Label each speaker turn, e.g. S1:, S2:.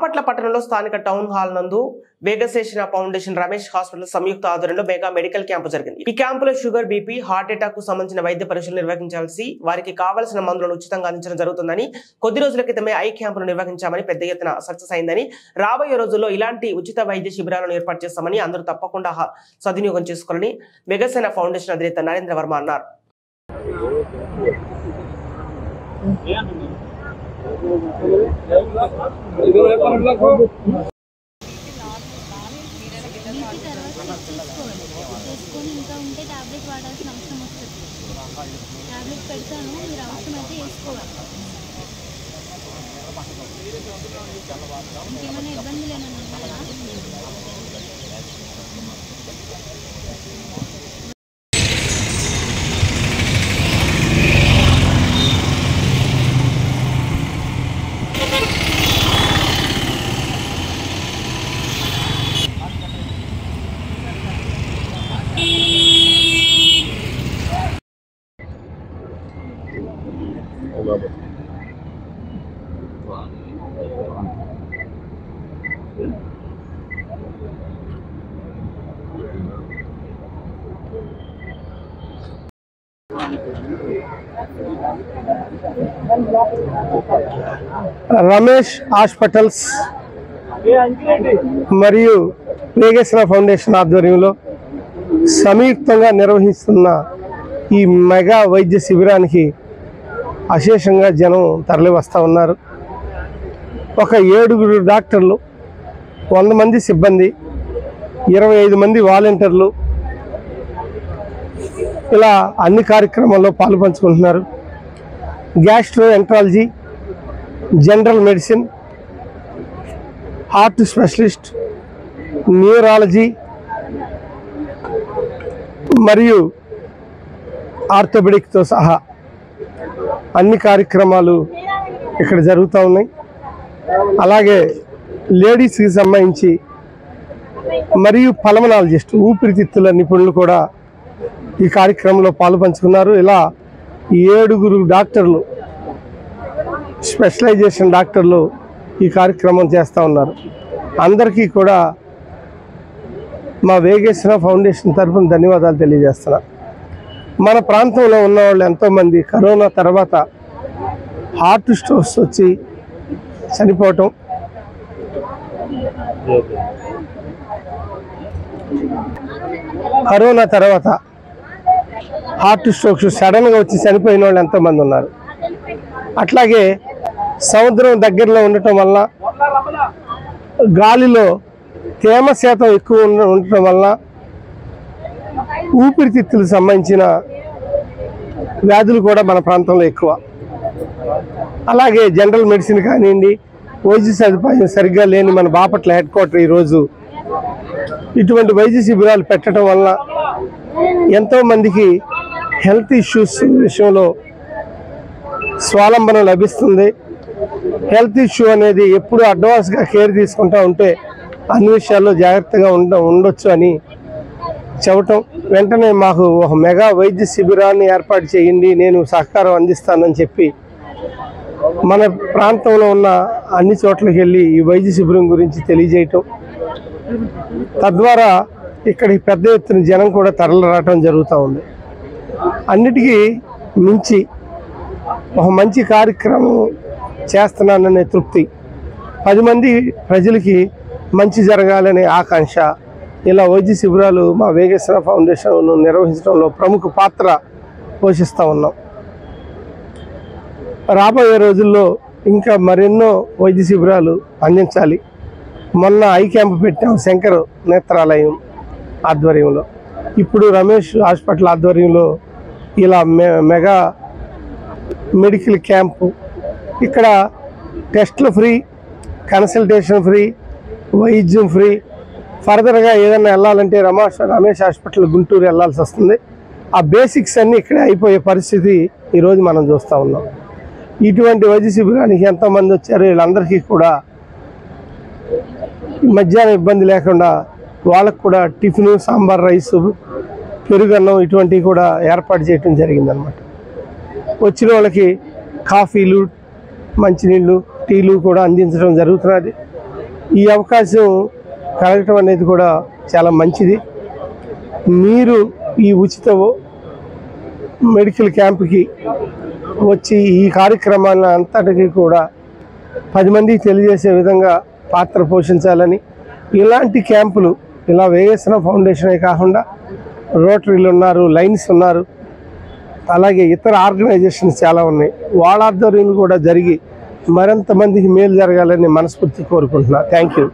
S1: బాపట్ల పట్టణంలో స్థానిక town hall నందు వేగశేషణ ఫౌండేషన్ రమేష్ హాస్పిటల్ సంయుక్త ఆధ్వర్యంలో మెగా మెడికల్ క్యాంపు జరిగింది. ఈ క్యాంపులో షుగర్, బీపీ, హార్ట్ అటాక్ కు సంబంధించిన వైద్య పరీక్షలు నిర్వహించాల్సి వారికి కావాల్సిన మందులను ఉచితంగా అందించడం జరుగుతుందని, కొద్ది రోజుల క్రితమే ఐ క్యాంపును నిర్వహించామని, పెద్ద ఎత్తున సక్సెస్ అయిందని, రాబోయే రోజుల్లో ఇలాంటి ఉచిత వైద్య శిబిరాలను ఏర్పాటు చేస్తామని అందరూ తప్పకుండా సద్వినియోగం చేసుకోవాలని వేగశేషణ ఫౌండేషన్ అధినేత నరేంద్ర వర్మ అన్నారు.
S2: రమేష్ హాస్పిటల్స్ మరియు వేగశేషణ ఫౌండేషన్ ఆధ్వర్యంలో సంయుక్తంగా నిర్వహిస్తున్న ఈ మెగా వైద్య శిబిరానికి అశేషంగా జనం తరలి వస్తూ ఉన్నారు. ఒక 7 డాక్టర్లు, 100 మంది సిబ్బంది, 25 మంది వాలంటీర్లు ఇలా అన్ని కార్యక్రమాల్లో పాలుపంచుకుంటున్నారు. Gastroenterology, general medicine, heart specialist, neurology మరియు ఆర్థోపెడిక్తో సహా అన్ని కార్యక్రమాలు ఇక్కడ జరుగుతూ ఉన్నాయి. అలాగే లేడీస్కి సంబంధించి మరియు పల్మనాలజిస్ట్, ఊపిరితిత్తుల నిపుణులు కూడా ఈ కార్యక్రమంలో పాలుపంచుకున్నారు. ఇలా 7 డాక్టర్లు, స్పెషలైజేషన్ డాక్టర్లు ఈ కార్యక్రమం చేస్తూ ఉన్నారు. అందరికీ కూడా మా వేగశేషణ ఫౌండేషన్ తరఫున ధన్యవాదాలు తెలియజేస్తున్నా. మన ప్రాంతంలో ఉన్నవాళ్ళు ఎంతోమంది కరోనా తర్వాత హార్ట్ స్ట్రోక్స్ వచ్చి చనిపోవటం, కరోనా తర్వాత హార్ట్ స్ట్రోక్స్ సడన్గా వచ్చి చనిపోయిన వాళ్ళు ఎంతోమంది ఉన్నారు. అట్లాగే సముద్రం దగ్గరలో ఉండటం వల్ల, గాలిలో తేమ శాతం ఎక్కువ ఉండటం వల్ల ఊపిరితిత్తులకు సంబంధించిన వ్యాధులు కూడా మన ప్రాంతంలో ఎక్కువ. అలాగే జనరల్ మెడిసిన్ కానివ్వండి, వైద్య సదుపాయం సరిగ్గా లేని మన బాపట్ల హెడ్ క్వార్టర్ ఈరోజు ఇటువంటి వైద్య శిబిరాలు పెట్టడం వల్ల ఎంతోమందికి హెల్త్ ఇష్యూస్ విషయంలో స్వాలంబన లభిస్తుంది. హెల్త్ ఇష్యూ అనేది ఎప్పుడు అడ్వాన్స్గా కేర్ తీసుకుంటూ ఉంటే అన్ని విషయాల్లో జాగ్రత్తగా ఉండొచ్చు అని చెప్పటం, వెంటనే మాకు ఒక మెగా వైద్య శిబిరాన్ని ఏర్పాటు చేయండి, నేను సహకారం అందిస్తానని చెప్పి మన ప్రాంతంలో ఉన్న అన్ని చోట్లకి వెళ్ళి ఈ వైద్య శిబిరం గురించి తెలియజేయటం, తద్వారా ఇక్కడికి పెద్ద ఎత్తున జనం కూడా తరలి రావటం జరుగుతూ ఉంది. అన్నిటికీ మించి ఒక మంచి కార్యక్రమం చేస్తున్నాననే తృప్తి, 10 మంది ప్రజలకి మంచి జరగాలనే ఆకాంక్ష, ఇలా వైద్య శిబిరాలు మా వేగశేషణ ఫౌండేషన్ నిర్వహించడంలో ప్రముఖ పాత్ర పోషిస్తూ ఉన్నాం. రాబోయే రోజుల్లో ఇంకా మరెన్నో వైద్య శిబిరాలు అందించాలి. మొన్న ఐ క్యాంప్ పెట్టాం శంకర్ నేత్రాలయం ఆధ్వర్యంలో, ఇప్పుడు రమేష్ హాస్పిటల్ ఆధ్వర్యంలో ఇలా మెగా మెడికల్ క్యాంపు. ఇక్కడ టెస్టులు ఫ్రీ, కన్సల్టేషన్ ఫ్రీ, వైద్యం ఫ్రీ. ఫర్దర్గా ఏదైనా వెళ్ళాలంటే రమేష్ హాస్పిటల్ గుంటూరు వెళ్ళాల్సి వస్తుంది. ఆ బేసిక్స్ అన్నీ ఇక్కడే అయిపోయే పరిస్థితి ఈరోజు మనం చూస్తూ ఉన్నాం. ఇటువంటి వైద్య శిబిరానికి ఎంతోమంది వచ్చారు. వీళ్ళందరికీ కూడా మధ్యాహ్నం ఇబ్బంది లేకుండా వాళ్ళకు కూడా టిఫిన్, సాంబార్ రైసు, పెరుగన్నం ఇటువంటివి కూడా ఏర్పాటు చేయడం జరిగిందనమాట. వచ్చిన వాళ్ళకి కాఫీలు, మంచినీళ్ళు, టీలు కూడా అందించడం జరుగుతున్నది. ఈ అవకాశం కలగటం అనేది కూడా చాలా మంచిది. మీరు ఈ ఉచిత మెడికల్ క్యాంప్కి వచ్చి ఈ కార్యక్రమాన్ని అంతటికీ కూడా 10 మందికి తెలియజేసే విధంగా పాత్ర పోషించాలని, ఇలాంటి క్యాంపులు ఇలా వేగేశ్వర ఫౌండేషనే కాకుండా రోటరీలు ఉన్నారు, లైన్స్ ఉన్నారు, అలాగే ఇతర ఆర్గనైజేషన్స్ చాలా ఉన్నాయి. వాళ్ళ ఆధ్వర్యంలో కూడా జరిగి మరింత మందికి మేలు జరగాలని మనస్ఫూర్తి కోరుకుంటున్నా. Thank you.